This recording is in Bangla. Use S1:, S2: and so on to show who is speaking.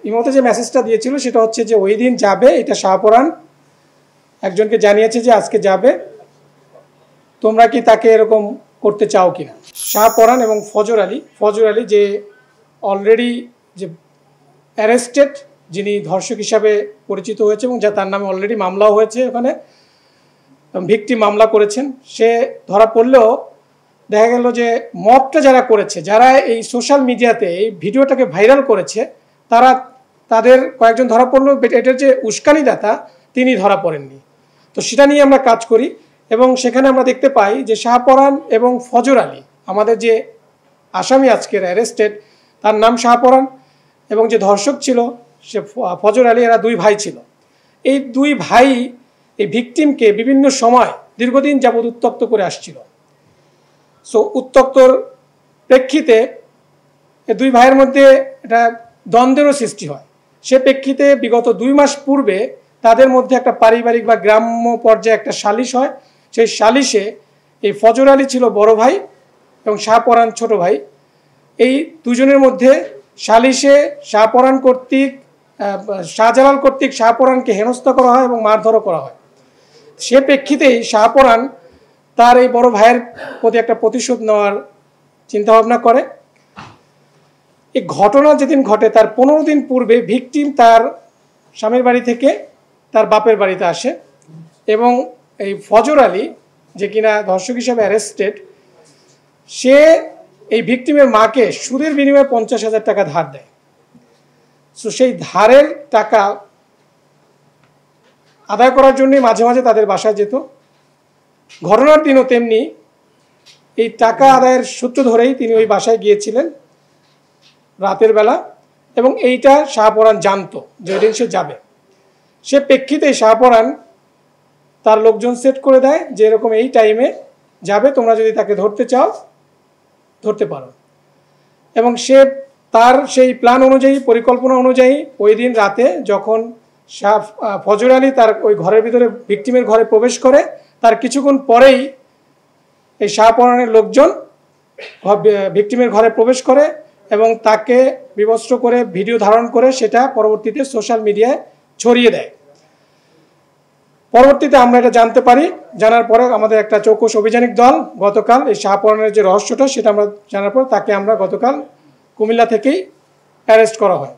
S1: ইমোতে যে মেসেজটা দিয়েছিল সেটা হচ্ছে যে ওই দিন যাবে, এটা শাহপরান একজনকে জানিয়েছে যে আজকে যাবে, তোমরা কি তাকে এরকম করতে চাও কিনা। শাহপরান এবং ফজর আলী যে অলরেডি যে অ্যারেস্টেড, যিনি ধর্ষক হিসাবে পরিচিত হয়েছে এবং যা তার নামে অলরেডি মামলাও হয়েছে, ওখানে ভিকটিম মামলা করেছেন, সে ধরা পড়লেও দেখা গেল যে মবটা যারা করেছে, যারা এই সোশ্যাল মিডিয়াতে এই ভিডিওটাকে ভাইরাল করেছে, তাদের কয়েকজন ধরা পড়লো, এটার যে উস্কানিদাতা তিনি ধরা পড়েননি। তো সেটা নিয়ে আমরা কাজ করি এবং সেখানে আমরা দেখতে পাই যে শাহপরান এবং ফজর আলী, আমাদের যে আসামি আজকের অ্যারেস্টেড, তার নাম শাহপরান এবং যে ধর্ষক ছিল সে ফজর আলী, এরা দুই ভাই ছিল। এই দুই ভাই এই ভিকটিমকে বিভিন্ন সময় দীর্ঘদিন যাবৎ উত্ত্যক্ত করে আসছিল। সো উত্ত্যক্তর প্রেক্ষিতে এই দুই ভাইয়ের মধ্যে এটা দ্বন্দ্বেরও সৃষ্টি হয়। সে প্রেক্ষিতে বিগত 2 মাস পূর্বে তাদের মধ্যে একটা পারিবারিক বা গ্রাম্য পর্যায়ে একটা সালিশ হয়। সেই সালিশে এই ফজর আলী ছিল বড় ভাই এবং শাহপরান ছোট ভাই। এই দুজনের মধ্যে সালিশে শাহপরান কর্তৃক শাহজালাল কর্তৃক শাহপরানকে হেনস্থা করা হয় এবং মারধরও করা হয়। সে প্রেক্ষিতেই শাহপরান তার এই বড় ভাইয়ের প্রতি একটা প্রতিশোধ নেওয়ার চিন্তাভাবনা করে। এই ঘটনা যেদিন ঘটে তার 15 দিন পূর্বে ভিকটিম তার স্বামীর বাড়ি থেকে তার বাপের বাড়িতে আসে এবং এই ফজর আলী, যে কিনা ধর্ষক হিসাবে অ্যারেস্টেড, সে এই ভিকটিমের মাকে সুদের বিনিময়ে 50,000 টাকা ধার দেয়। সো সেই ধারের টাকা আদায় করার জন্যই মাঝে মাঝে তাদের বাসায় যেত। ঘটনার দিনও তেমনি এই টাকা আদায়ের সূত্র ধরেই তিনি ওই বাসায় গিয়েছিলেন রাতের বেলা এবং এইটা শাহপরান জানতো যে ওই দিন সে যাবে। সে প্রেক্ষিতে শাহপরান তার লোকজন সেট করে দেয় যে এরকম এই টাইমে যাবে, তোমরা যদি তাকে ধরতে চাও ধরতে পারো। এবং সে তার সেই প্ল্যান অনুযায়ী, পরিকল্পনা অনুযায়ী ওই দিন রাতে যখন ফজর আলী তার ওই ঘরের ভিতরে ভিকটিমের ঘরে প্রবেশ করে, তার কিছুক্ষণ পরেই এই শাহপরানের লোকজন ভিকটিমের ঘরে প্রবেশ করে এবং তাকে বিবস্ত্র করে ভিডিও ধারণ করে সেটা পরবর্তীতে সোশ্যাল মিডিয়ায় ছড়িয়ে দেয়। পরবর্তীতে আমরা এটা জানতে পারি, জানার পরে আমাদের একটা চৌকস অভিযানিক দল গতকাল এই শাহপরানের যে রহস্যটা সেটা আমরা জানার পর তাকে আমরা গতকাল কুমিল্লা থেকেই অ্যারেস্ট করা হয়।